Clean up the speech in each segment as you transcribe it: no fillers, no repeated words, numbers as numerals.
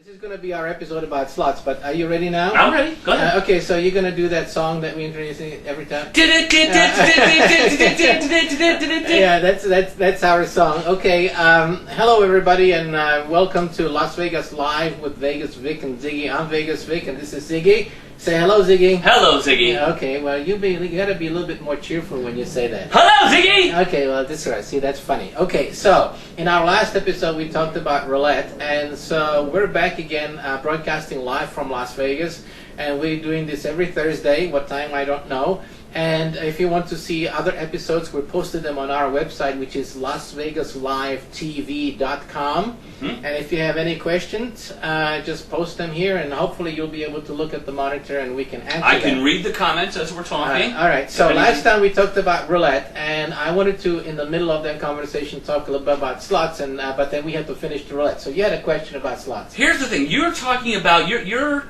This is going to be our episode about slots, but are you ready now? I'm ready. Go ahead. Okay, so you're going to do that song that we introduce every time? Yeah, that's our song. Okay, hello everybody, and welcome to Las Vegas Live with Vegas Vic and Ziggy. I'm Vegas Vic, and this is Ziggy. Say hello, Ziggy. Hello, Ziggy. Okay, well, you got to be a little bit more cheerful when you say that. Hello, Ziggy. Okay, well, that's right. See, that's funny. Okay, so in our last episode, we talked about roulette, and so we're back again, broadcasting live from Las Vegas, and we're doing this every Thursday. What time, I don't know. And if you want to see other episodes, we posted them on our website, which is LasVegasLiveTV.com. And if you have any questions, just post them here, and hopefully you'll be able to look at the monitor and we can answer them. I can read the comments as we're talking. All right. So last time we talked about roulette, and I wanted to, in the middle of that conversation, talk a little bit about slots, and but then we had to finish the roulette. So you had a question about slots. Here's the thing: you're talking about you're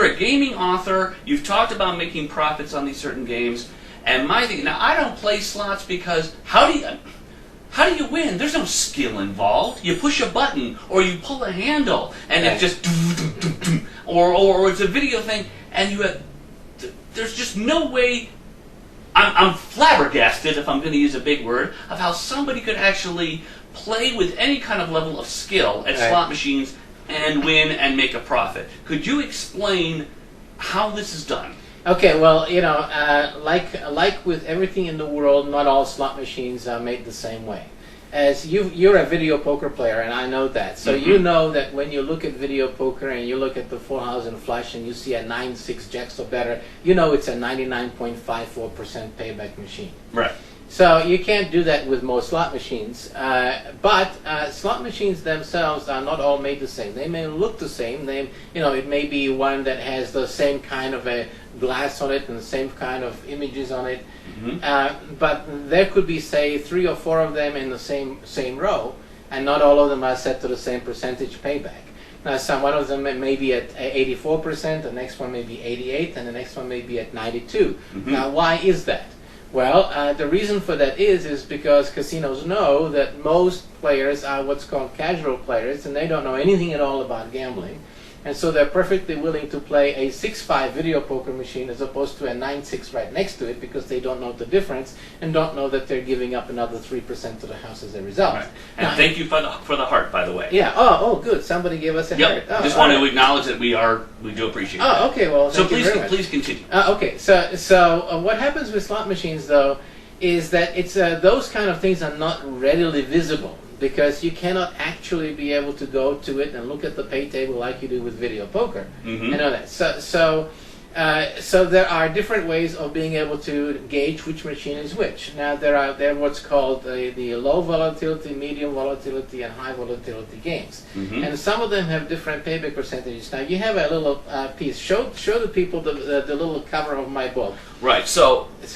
a gaming author. You've talked about making profits on these certain games, and my thing now, I don't play slots because how do you win? There's no skill involved. You push a button or you pull a handle, and it just or it's a video thing, and you have there's just no way. I'm flabbergasted, if I'm going to use a big word, of how somebody could actually play with any kind of level of skill at slot machines and win and make a profit. Could you explain how this is done? Okay, well, you know, like with everything in the world, not all slot machines are made the same way. As you're a video poker player, and I know that. So you know that when you look at video poker and you look at the full house and flush and you see a 9-6 jacks or better, you know it's a 99.54% payback machine. Right. So you can't do that with most slot machines, but slot machines themselves are not all made the same. They may look the same. It may be one that has the same kind of a glass on it and the same kind of images on it, but there could be, say, 3 or 4 of them in the same row, and not all of them are set to the same percentage payback. Now, one of them may be at 84%, the next one may be 88%, and the next one may be at 92%. Now, why is that? Well, the reason for that is because casinos know that most players are what's called casual players, and they don't know anything at all about gambling. And so they're perfectly willing to play a 6-5 video poker machine as opposed to a 9-6 right next to it, because they don't know the difference and don't know that they're giving up another 3% to the house as a result. Right. And now, thank you for the heart, by the way. Yeah. Oh, good. Somebody gave us a heart. Oh, just wanted to acknowledge that we do appreciate that. Oh, okay. Well, so please continue. Okay. So what happens with slot machines, though, is that it's those kind of things are not readily visible, because you cannot actually be able to go to it and look at the pay table like you do with video poker. You know that. So there are different ways of being able to gauge which machine is which. Now there are what's called the low volatility, medium volatility, and high volatility games, and some of them have different payback percentages. Now you have a little piece. Show the people the little cover of my book. Right. So let's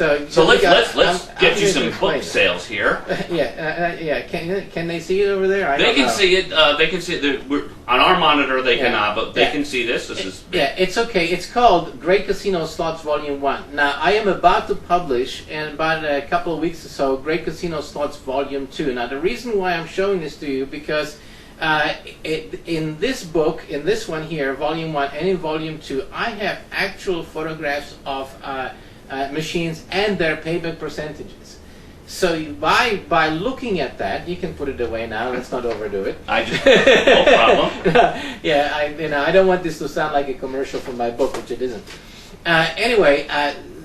get you some book sales here. Yeah. Can they see it over there? They can see it. They can see it. We're, on our monitor, they cannot, but they can see this. It's okay. It's called Great Casino Slots Volume 1. Now, I am about to publish, in about a couple of weeks or so, Great Casino Slots Volume 2. Now, the reason why I'm showing this to you, because in this book, in this one here, Volume 1, and in Volume 2, I have actual photographs of machines and their payback percentages. So by looking at that, you can put it away now. Let's not overdo it. No problem. Yeah, I don't want this to sound like a commercial for my book, which it isn't. Anyway,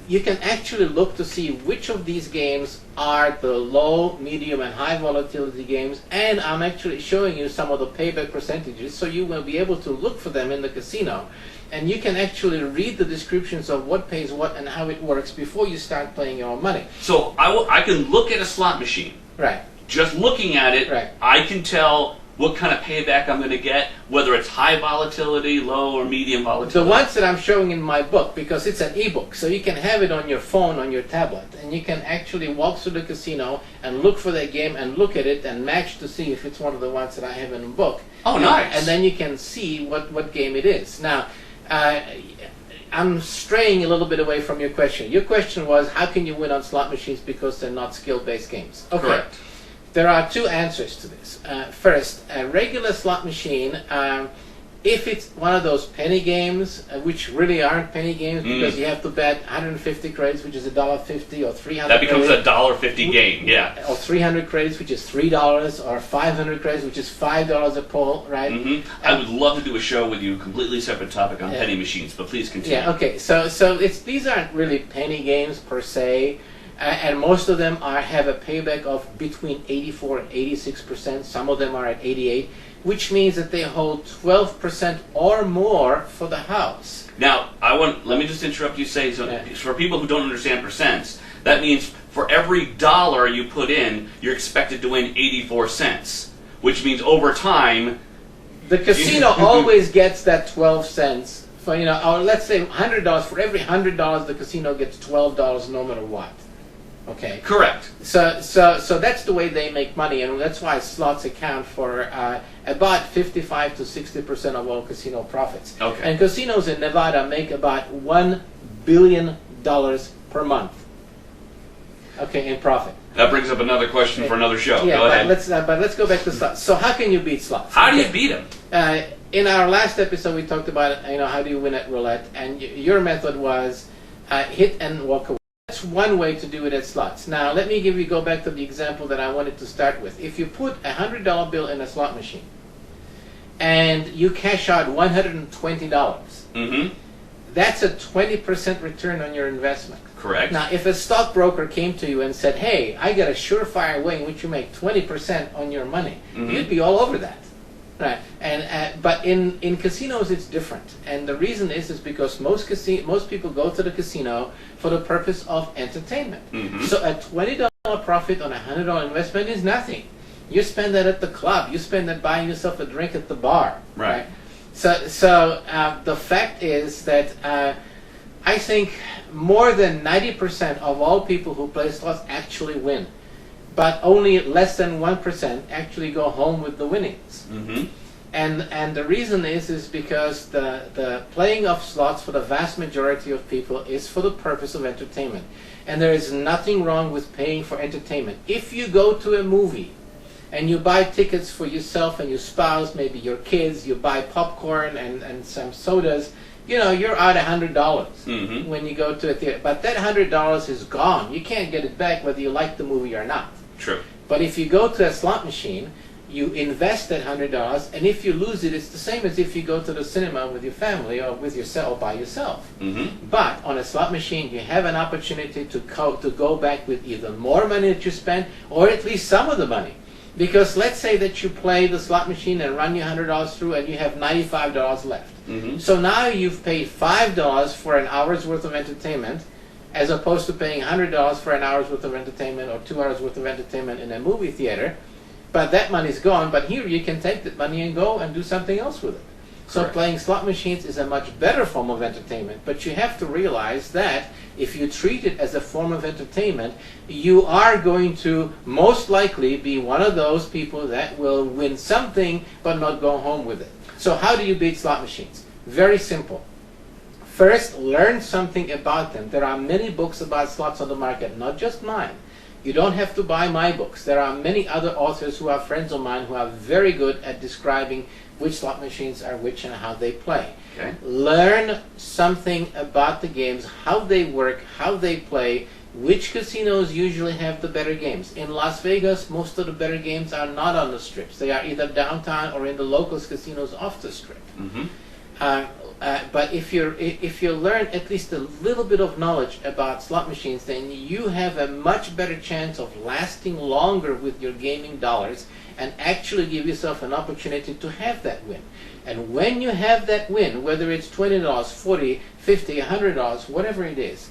you can actually look to see which of these games are the low, medium, and high volatility games, and I'm actually showing you some of the payback percentages, so you will be able to look for them in the casino. And you can actually read the descriptions of what pays what and how it works before you start playing your own money. So I can look at a slot machine. Right. Just looking at it, right. I can tell what kind of payback I'm going to get, whether it's high volatility, low, or medium volatility. The ones that I'm showing in my book, because it's an ebook, so you can have it on your phone, on your tablet, and you can actually walk through the casino and look for that game and look at it and match to see if it's one of the ones that I have in the book. Oh, nice. And then you can see what game it is. Now, I'm straying a little bit away from your question. Your question was, how can you win on slot machines because they're not skill-based games? Okay. Correct. There are two answers to this. First, a regular slot machine If it's one of those penny games, which really aren't penny games because you have to bet 150 credits, which is $1.50, or 300. That becomes a $1.50 game, yeah. Or 300 credits, which is $3, or 500 credits, which is $5 a pull, right? I would love to do a show with you, completely separate topic on penny machines, but please continue. Yeah, okay. So these aren't really penny games per se. And most of them have a payback of between 84 and 86%. Some of them are at 88, which means that they hold 12% or more for the house. Now, let me just interrupt you. For people who don't understand percents, that means for every dollar you put in, you're expected to win 84 cents, which means over time, the casino always gets that 12 cents. For or let's say $100. For every $100, the casino gets $12 no matter what. Okay. Correct. So that's the way they make money, and that's why slots account for about 55 to 60% of all casino profits. Okay. And casinos in Nevada make about $1 billion per month. Okay, in profit. That brings up another question for another show. Yeah, go ahead. But let's go back to slots. So how can you beat slots? How do you beat them? In our last episode, we talked about how do you win at roulette, and your method was hit and walk away. That's one way to do it at slots. Now, let me go back to the example that I wanted to start with. If you put a $100 bill in a slot machine and you cash out $120, that's a 20% return on your investment. Correct. Now, if a stockbroker came to you and said, hey, I got a surefire way in which you make 20% on your money, you'd be all over that. Right, but in casinos it's different, and the reason is because most people go to the casino for the purpose of entertainment. So a $20 profit on a $100 investment is nothing. You spend that at the club. You spend that buying yourself a drink at the bar. Right. So the fact is that I think more than 90% of all people who play slots actually win. But only less than 1% actually go home with the winnings. And the reason is because the playing of slots for the vast majority of people is for the purpose of entertainment. And there is nothing wrong with paying for entertainment. If you go to a movie and you buy tickets for yourself and your spouse, maybe your kids, you buy popcorn and some sodas, you're out $100 when you go to a theater. But that $100 is gone. You can't get it back whether you like the movie or not. True. But if you go to a slot machine, you invest that $100, and if you lose it, it's the same as if you go to the cinema with your family or with yourself, or by yourself. But on a slot machine, you have an opportunity to go back with either more money that you spent, or at least some of the money. Because let's say that you play the slot machine and run your $100 through, and you have $95 left. So now you've paid $5 for an hour's worth of entertainment, as opposed to paying $100 for an hour's worth of entertainment or 2 hours worth of entertainment in a movie theater. But that money's gone, but here you can take that money and go and do something else with it. So playing slot machines is a much better form of entertainment, but you have to realize that if you treat it as a form of entertainment, you are going to most likely be one of those people that will win something but not go home with it. So how do you beat slot machines? Very simple. First, learn something about them. There are many books about slots on the market, not just mine. You don't have to buy my books. There are many other authors who are friends of mine who are very good at describing which slot machines are which and how they play. Okay. Learn something about the games, how they work, how they play, which casinos usually have the better games. In Las Vegas, most of the better games are not on the strips. They are either downtown or in the locals casinos off the strip. But if you learn at least a little bit of knowledge about slot machines, then you have a much better chance of lasting longer with your gaming dollars and actually give yourself an opportunity to have that win. And when you have that win, whether it's $20, $40, $50, $100, whatever it is,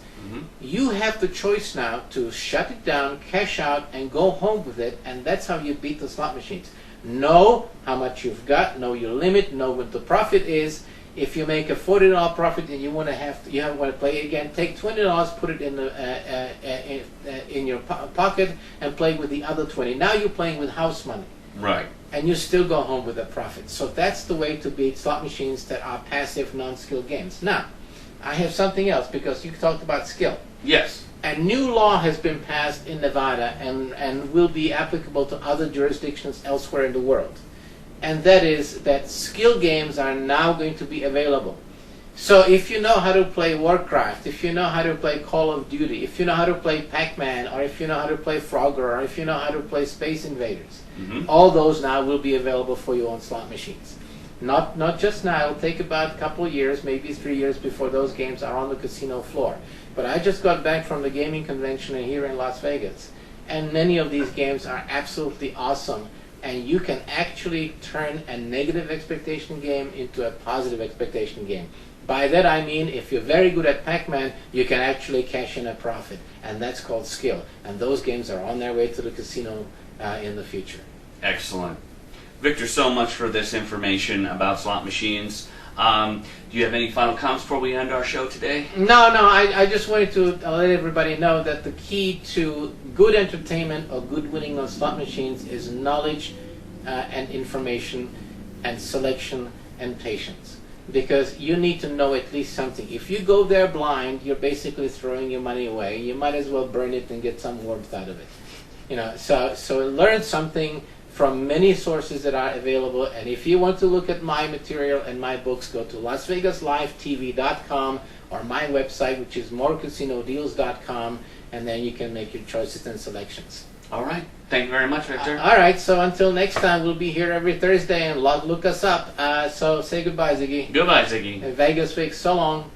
you have the choice now to shut it down, cash out, and go home with it, and that's how you beat the slot machines. Know how much you've got, know your limit, know what the profit is. If you make a $40 profit and you want to play again, take $20, put it in your pocket, and play with the other $20. Now you're playing with house money. Right. And you still go home with a profit. So that's the way to beat slot machines that are passive, non-skill games. Now, I have something else because you talked about skill. Yes. A new law has been passed in Nevada and will be applicable to other jurisdictions elsewhere in the world. and that is that skill games are now going to be available. So if you know how to play Warcraft, if you know how to play Call of Duty, if you know how to play Pac-Man, or if you know how to play Frogger, or if you know how to play Space Invaders, all those now will be available for you on slot machines. Not just now. It'll take about a couple of years, maybe 3 years before those games are on the casino floor. But I just got back from the gaming convention here in Las Vegas, and many of these games are absolutely awesome. And you can actually turn a negative expectation game into a positive expectation game. By that I mean, if you're very good at Pac-Man, you can actually cash in a profit, and that's called skill. And those games are on their way to the casino in the future. Excellent. Victor, so much for this information about slot machines. Do you have any final comments before we end our show today? No, I just wanted to let everybody know that the key to good entertainment or good winning on slot machines is knowledge and information and selection and patience. Because you need to know at least something. If you go there blind, you're basically throwing your money away. You might as well burn it and get some warmth out of it. So learn something from many sources that are available. And if you want to look at my material and my books, go to LasVegasLiveTV.com or my website, which is morecasinodeals.com, and then you can make your choices and selections. All right. Thank you very much, Victor. All right. So until next time, we'll be here every Thursday, and look us up. So say goodbye, Ziggy. Goodbye, Ziggy. Vegas Week. So long.